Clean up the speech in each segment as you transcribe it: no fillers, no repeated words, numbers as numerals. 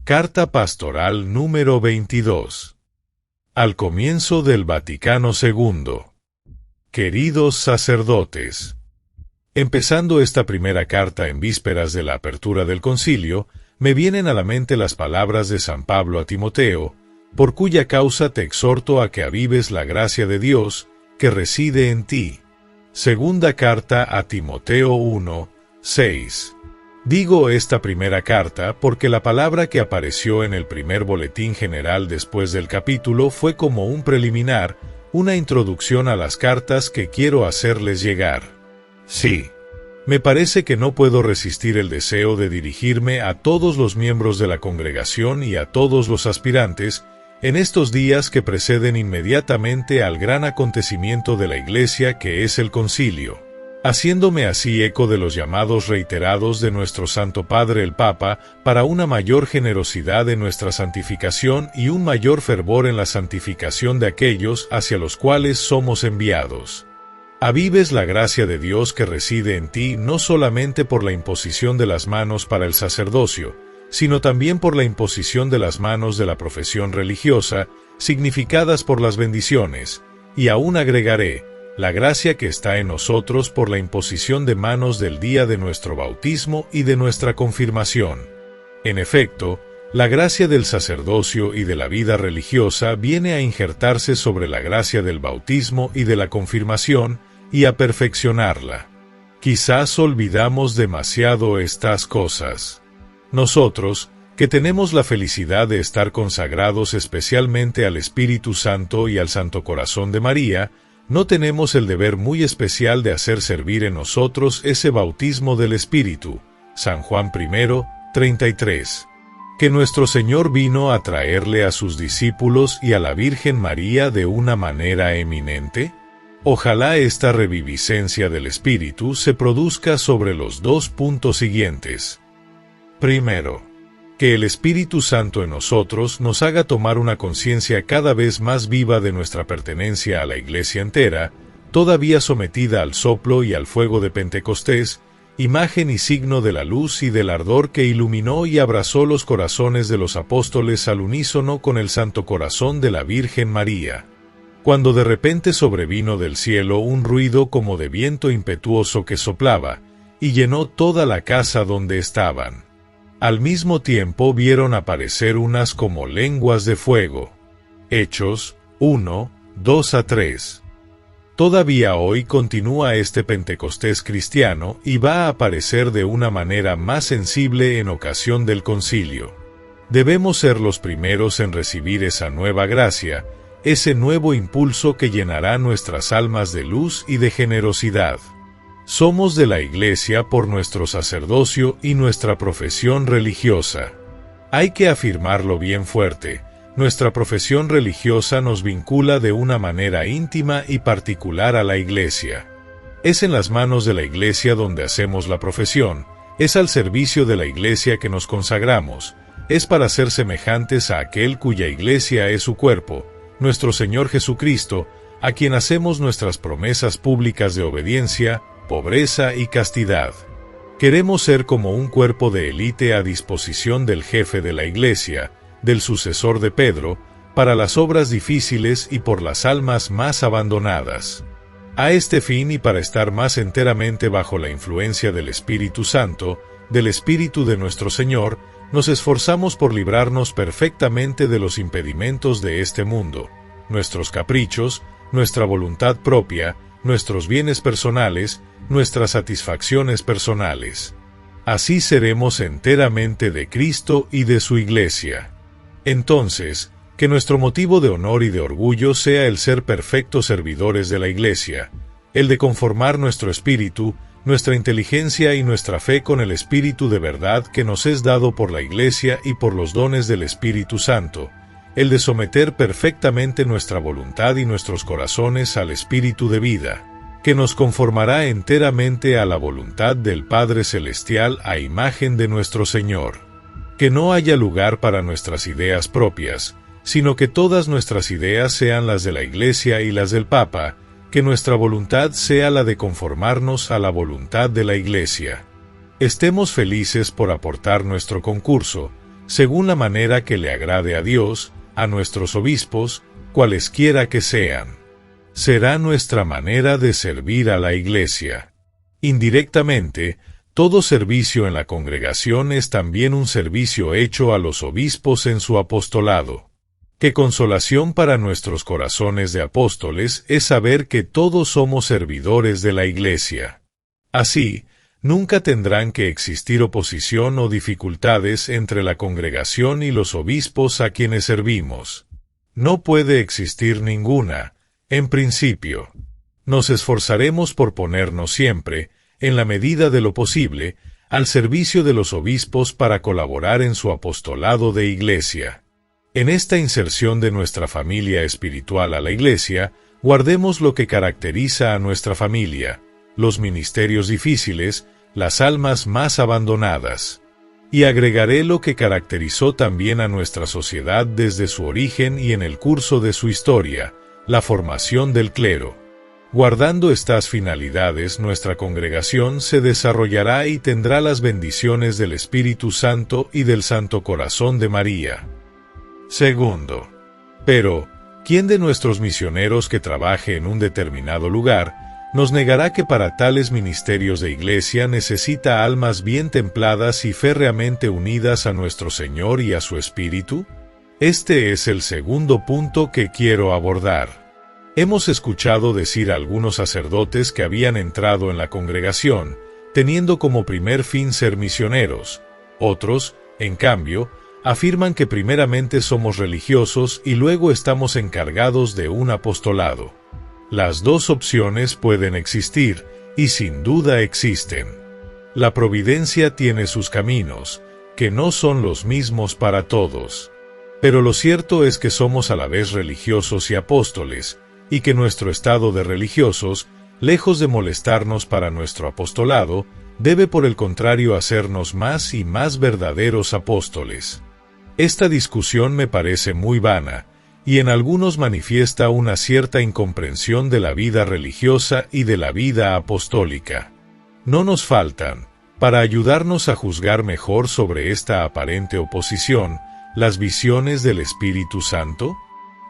Carta Pastoral número 22. Al comienzo del Vaticano II. Queridos sacerdotes, empezando esta primera carta en vísperas de la apertura del concilio, me vienen a la mente las palabras de San Pablo a Timoteo, por cuya causa te exhorto a que avives la gracia de Dios que reside en ti. Segunda carta a Timoteo 1, 6. Digo esta primera carta porque la palabra que apareció en el primer boletín general después del capítulo fue como un preliminar, una introducción a las cartas que quiero hacerles llegar. Sí, me parece que no puedo resistir el deseo de dirigirme a todos los miembros de la congregación y a todos los aspirantes en estos días que preceden inmediatamente al gran acontecimiento de la Iglesia que es el concilio, haciéndome así eco de los llamados reiterados de nuestro Santo Padre el Papa para una mayor generosidad en nuestra santificación y un mayor fervor en la santificación de aquellos hacia los cuales somos enviados. Avives la gracia de Dios que reside en ti no solamente por la imposición de las manos para el sacerdocio, sino también por la imposición de las manos de la profesión religiosa, significadas por las bendiciones, y aún agregaré, la gracia que está en nosotros por la imposición de manos del día de nuestro bautismo y de nuestra confirmación. En efecto, la gracia del sacerdocio y de la vida religiosa viene a injertarse sobre la gracia del bautismo y de la confirmación y a perfeccionarla. Quizás olvidamos demasiado estas cosas. Nosotros, que tenemos la felicidad de estar consagrados especialmente al Espíritu Santo y al Santo Corazón de María, no tenemos el deber muy especial de hacer servir en nosotros ese bautismo del Espíritu. San Juan I, 33. Que nuestro Señor vino a traerle a sus discípulos y a la Virgen María de una manera eminente. Ojalá esta reviviscencia del Espíritu se produzca sobre los dos puntos siguientes. Primero, que el Espíritu Santo en nosotros nos haga tomar una conciencia cada vez más viva de nuestra pertenencia a la Iglesia entera, todavía sometida al soplo y al fuego de Pentecostés, imagen y signo de la luz y del ardor que iluminó y abrazó los corazones de los apóstoles al unísono con el Santo Corazón de la Virgen María. Cuando de repente sobrevino del cielo un ruido como de viento impetuoso que soplaba, y llenó toda la casa donde estaban. Al mismo tiempo vieron aparecer unas como lenguas de fuego. Hechos 1, 2-3. Todavía hoy continúa este Pentecostés cristiano y va a aparecer de una manera más sensible en ocasión del concilio. Debemos ser los primeros en recibir esa nueva gracia, ese nuevo impulso que llenará nuestras almas de luz y de generosidad. Somos de la Iglesia por nuestro sacerdocio y nuestra profesión religiosa. Hay que afirmarlo bien fuerte, nuestra profesión religiosa nos vincula de una manera íntima y particular a la Iglesia. Es en las manos de la Iglesia donde hacemos la profesión, es al servicio de la Iglesia que nos consagramos, es para ser semejantes a aquel cuya Iglesia es su cuerpo, nuestro Señor Jesucristo, a quien hacemos nuestras promesas públicas de obediencia, pobreza y castidad. Queremos ser como un cuerpo de élite a disposición del jefe de la Iglesia, del sucesor de Pedro, para las obras difíciles y por las almas más abandonadas. A este fin y para estar más enteramente bajo la influencia del Espíritu Santo, del Espíritu de nuestro Señor, nos esforzamos por librarnos perfectamente de los impedimentos de este mundo, nuestros caprichos, nuestra voluntad propia, nuestros bienes personales, nuestras satisfacciones personales. Así seremos enteramente de Cristo y de su Iglesia. Entonces, que nuestro motivo de honor y de orgullo sea el ser perfectos servidores de la Iglesia, el de conformar nuestro espíritu, nuestra inteligencia y nuestra fe con el Espíritu de verdad que nos es dado por la Iglesia y por los dones del Espíritu Santo, el de someter perfectamente nuestra voluntad y nuestros corazones al Espíritu de vida, que nos conformará enteramente a la voluntad del Padre Celestial a imagen de nuestro Señor. Que no haya lugar para nuestras ideas propias, sino que todas nuestras ideas sean las de la Iglesia y las del Papa, que nuestra voluntad sea la de conformarnos a la voluntad de la Iglesia. Estemos felices por aportar nuestro concurso, según la manera que le agrade a Dios, a nuestros obispos, cualesquiera que sean. Será nuestra manera de servir a la Iglesia. Indirectamente, todo servicio en la congregación es también un servicio hecho a los obispos en su apostolado. Qué consolación para nuestros corazones de apóstoles es saber que todos somos servidores de la Iglesia. Así, nunca tendrán que existir oposición o dificultades entre la congregación y los obispos a quienes servimos. No puede existir ninguna, en principio. Nos esforzaremos por ponernos siempre, en la medida de lo posible, al servicio de los obispos para colaborar en su apostolado de Iglesia. En esta inserción de nuestra familia espiritual a la Iglesia, guardemos lo que caracteriza a nuestra familia, los ministerios difíciles, las almas más abandonadas. Y agregaré lo que caracterizó también a nuestra sociedad desde su origen y en el curso de su historia, la formación del clero. Guardando estas finalidades, nuestra congregación se desarrollará y tendrá las bendiciones del Espíritu Santo y del Santo Corazón de María. Segundo. Pero, ¿quién de nuestros misioneros que trabaje en un determinado lugar nos negará que para tales ministerios de Iglesia necesita almas bien templadas y férreamente unidas a nuestro Señor y a su Espíritu? Este es el segundo punto que quiero abordar. Hemos escuchado decir a algunos sacerdotes que habían entrado en la congregación, teniendo como primer fin ser misioneros. Otros, en cambio, afirman que primeramente somos religiosos y luego estamos encargados de un apostolado. Las dos opciones pueden existir, y sin duda existen. La providencia tiene sus caminos, que no son los mismos para todos. Pero lo cierto es que somos a la vez religiosos y apóstoles, y que nuestro estado de religiosos, lejos de molestarnos para nuestro apostolado, debe por el contrario hacernos más y más verdaderos apóstoles. Esta discusión me parece muy vana, y en algunos manifiesta una cierta incomprensión de la vida religiosa y de la vida apostólica. No nos faltan, para ayudarnos a juzgar mejor sobre esta aparente oposición, las visiones del Espíritu Santo.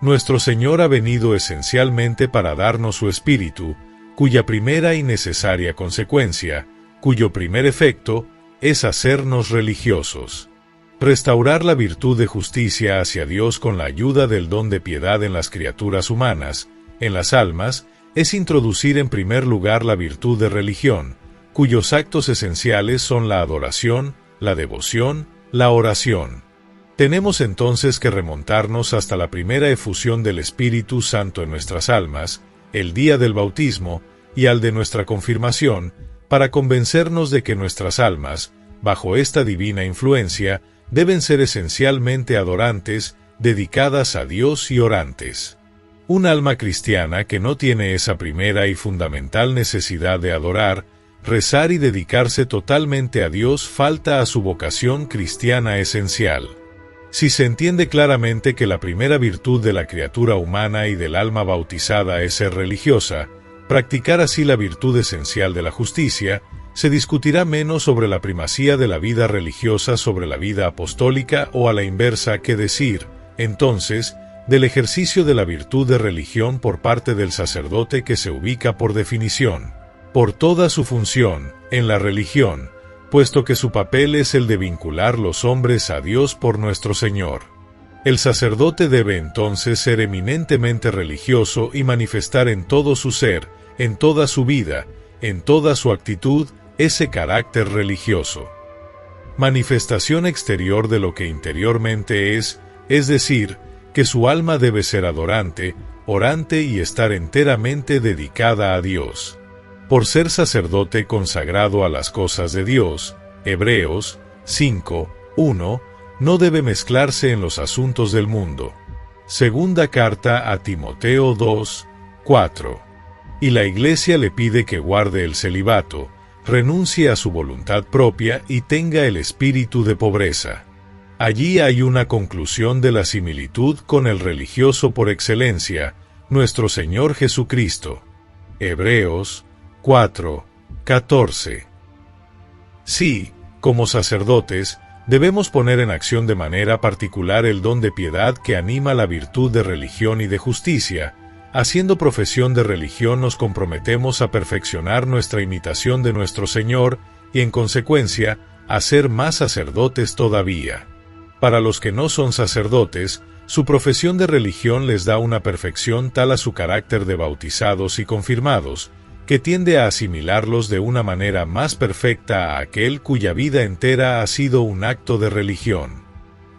Nuestro Señor ha venido esencialmente para darnos su Espíritu, cuya primera y necesaria consecuencia, cuyo primer efecto, es hacernos religiosos. Restaurar la virtud de justicia hacia Dios con la ayuda del don de piedad en las criaturas humanas, en las almas, es introducir en primer lugar la virtud de religión, cuyos actos esenciales son la adoración, la devoción, la oración. Tenemos entonces que remontarnos hasta la primera efusión del Espíritu Santo en nuestras almas, el día del bautismo, y al de nuestra confirmación, para convencernos de que nuestras almas, bajo esta divina influencia, deben ser esencialmente adorantes, dedicadas a Dios y orantes. Un alma cristiana que no tiene esa primera y fundamental necesidad de adorar, rezar y dedicarse totalmente a Dios falta a su vocación cristiana esencial. Si se entiende claramente que la primera virtud de la criatura humana y del alma bautizada es ser religiosa, practicar así la virtud esencial de la justicia, se discutirá menos sobre la primacía de la vida religiosa sobre la vida apostólica o a la inversa que decir, entonces, del ejercicio de la virtud de religión por parte del sacerdote que se ubica por definición, por toda su función, en la religión, puesto que su papel es el de vincular los hombres a Dios por nuestro Señor. El sacerdote debe entonces ser eminentemente religioso y manifestar en todo su ser, en toda su vida, en toda su actitud, ese carácter religioso. Manifestación exterior de lo que interiormente es decir, que su alma debe ser adorante, orante y estar enteramente dedicada a Dios. Por ser sacerdote consagrado a las cosas de Dios, Hebreos 5:1, no debe mezclarse en los asuntos del mundo. Segunda carta a Timoteo 2:4. Y la Iglesia le pide que guarde el celibato, renuncie a su voluntad propia y tenga el espíritu de pobreza. Allí hay una conclusión de la similitud con el religioso por excelencia, nuestro Señor Jesucristo. Hebreos 4:14. Sí, como sacerdotes, Debemos poner en acción de manera particular el don de piedad que anima la virtud de religión y de justicia. Haciendo profesión de religión nos comprometemos a perfeccionar nuestra imitación de nuestro Señor y, en consecuencia, a ser más sacerdotes todavía. Para los que no son sacerdotes, su profesión de religión les da una perfección tal a su carácter de bautizados y confirmados, que tiende a asimilarlos de una manera más perfecta a aquel cuya vida entera ha sido un acto de religión.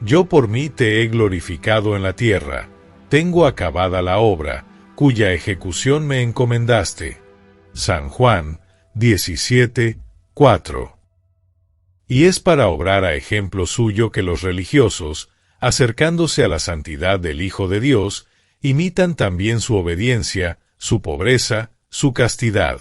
Yo por mí te he glorificado en la tierra, tengo acabada la obra, cuya ejecución me encomendaste. San Juan 17:4. Y es para obrar a ejemplo suyo que los religiosos, acercándose a la santidad del Hijo de Dios, imitan también su obediencia, su pobreza, su castidad.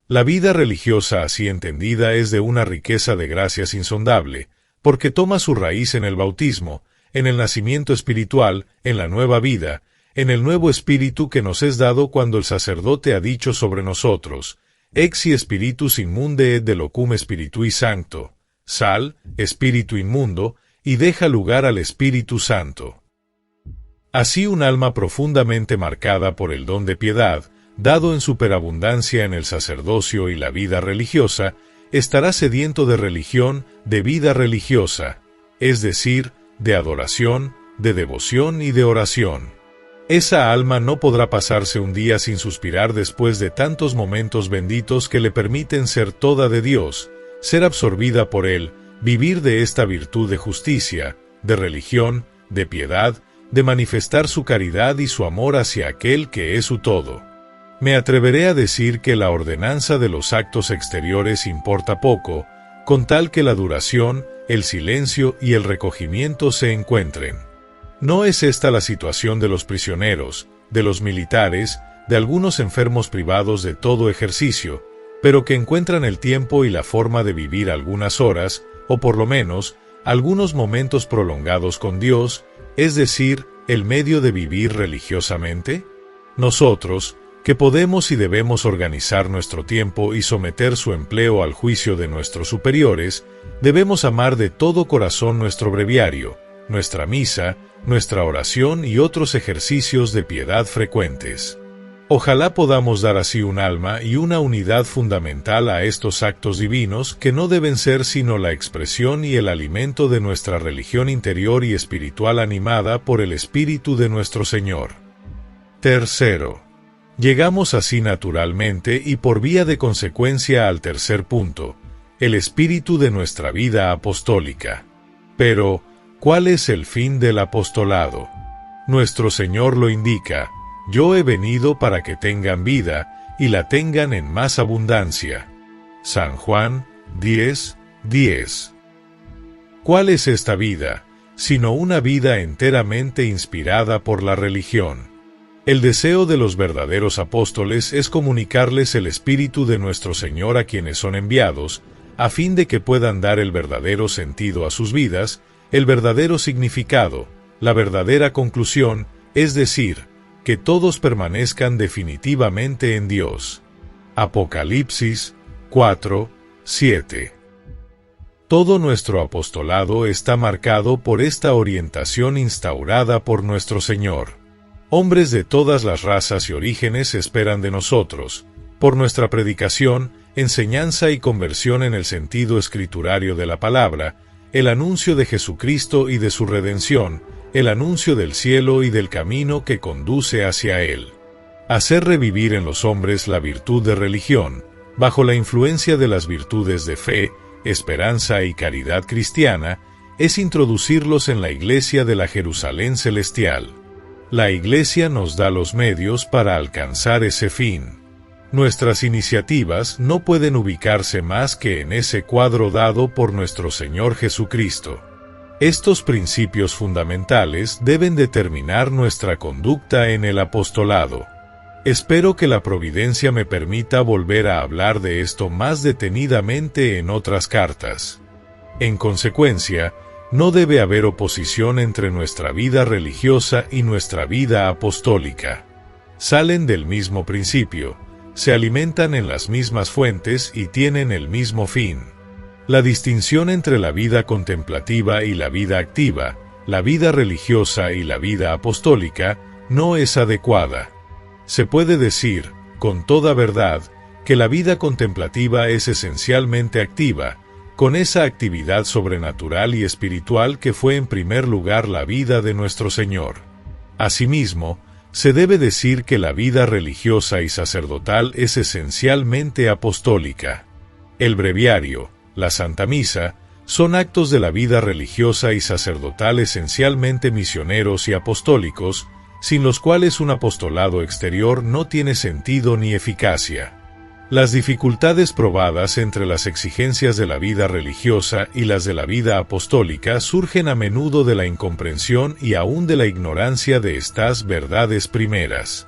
La vida religiosa así entendida es de una riqueza de gracias insondable, porque toma su raíz en el bautismo, en el nacimiento espiritual, en la nueva vida, en el nuevo espíritu que nos es dado cuando el sacerdote ha dicho sobre nosotros, Exi spiritus immunde et de locum spiritui sancto, sal, espíritu inmundo, y deja lugar al Espíritu Santo. Así un alma profundamente marcada por el don de piedad, dado en superabundancia en el sacerdocio y la vida religiosa, estará sediento de religión, de vida religiosa, es decir, de adoración, de devoción y de oración. Esa alma no podrá pasarse un día sin suspirar después de tantos momentos benditos que le permiten ser toda de Dios, ser absorbida por Él, vivir de esta virtud de justicia, de religión, de piedad, de manifestar su caridad y su amor hacia aquel que es su todo. Me atreveré a decir que la ordenanza de los actos exteriores importa poco, con tal que la duración, el silencio y el recogimiento se encuentren. No es esta la situación de los prisioneros, de los militares, de algunos enfermos privados de todo ejercicio, pero que encuentran el tiempo y la forma de vivir algunas horas, o por lo menos, algunos momentos prolongados con Dios, es decir, el medio de vivir religiosamente. Nosotros, que podemos y debemos organizar nuestro tiempo y someter su empleo al juicio de nuestros superiores, debemos amar de todo corazón nuestro breviario, nuestra misa, nuestra oración y otros ejercicios de piedad frecuentes. Ojalá podamos dar así un alma y una unidad fundamental a estos actos divinos que no deben ser sino la expresión y el alimento de nuestra religión interior y espiritual animada por el Espíritu de nuestro Señor. Tercero. Llegamos así naturalmente y por vía de consecuencia al tercer punto, el espíritu de nuestra vida apostólica. Pero, ¿cuál es el fin del apostolado? Nuestro Señor lo indica: yo he venido para que tengan vida, y la tengan en más abundancia. San Juan 10:10. ¿Cuál es esta vida, sino una vida enteramente inspirada por la religión? El deseo de los verdaderos apóstoles es comunicarles el Espíritu de nuestro Señor a quienes son enviados, a fin de que puedan dar el verdadero sentido a sus vidas, el verdadero significado, la verdadera conclusión, es decir, que todos permanezcan definitivamente en Dios. Apocalipsis 4:7. Todo nuestro apostolado está marcado por esta orientación instaurada por nuestro Señor. Hombres de todas las razas y orígenes esperan de nosotros, por nuestra predicación, enseñanza y conversión en el sentido escriturario de la palabra, el anuncio de Jesucristo y de su redención, el anuncio del cielo y del camino que conduce hacia él. Hacer revivir en los hombres la virtud de religión, bajo la influencia de las virtudes de fe, esperanza y caridad cristiana, es introducirlos en la Iglesia de la Jerusalén celestial. La Iglesia nos da los medios para alcanzar ese fin. Nuestras iniciativas no pueden ubicarse más que en ese cuadro dado por nuestro Señor Jesucristo. Estos principios fundamentales deben determinar nuestra conducta en el apostolado. Espero que la providencia me permita volver a hablar de esto más detenidamente en otras cartas. En consecuencia, no debe haber oposición entre nuestra vida religiosa y nuestra vida apostólica. Salen del mismo principio, se alimentan en las mismas fuentes y tienen el mismo fin. La distinción entre la vida contemplativa y la vida activa, la vida religiosa y la vida apostólica, no es adecuada. Se puede decir, con toda verdad, que la vida contemplativa es esencialmente activa, con esa actividad sobrenatural y espiritual que fue en primer lugar la vida de nuestro Señor. Asimismo, se debe decir que la vida religiosa y sacerdotal es esencialmente apostólica. El breviario, la Santa Misa, son actos de la vida religiosa y sacerdotal esencialmente misioneros y apostólicos, sin los cuales un apostolado exterior no tiene sentido ni eficacia. Las dificultades probadas entre las exigencias de la vida religiosa y las de la vida apostólica surgen a menudo de la incomprensión y aún de la ignorancia de estas verdades primeras.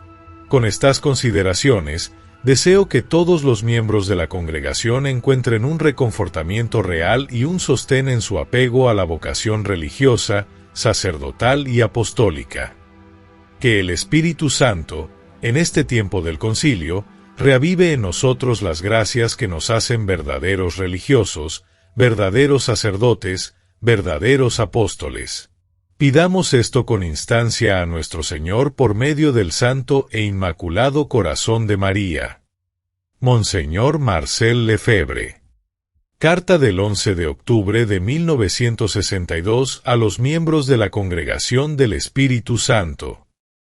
Con estas consideraciones, deseo que todos los miembros de la congregación encuentren un reconfortamiento real y un sostén en su apego a la vocación religiosa, sacerdotal y apostólica. Que el Espíritu Santo, en este tiempo del concilio, reavive en nosotros las gracias que nos hacen verdaderos religiosos, verdaderos sacerdotes, verdaderos apóstoles. Pidamos esto con instancia a nuestro Señor por medio del Santo e Inmaculado Corazón de María. Monseñor Marcel Lefebvre. Carta del 11 de octubre de 1962 a los miembros de la Congregación del Espíritu Santo.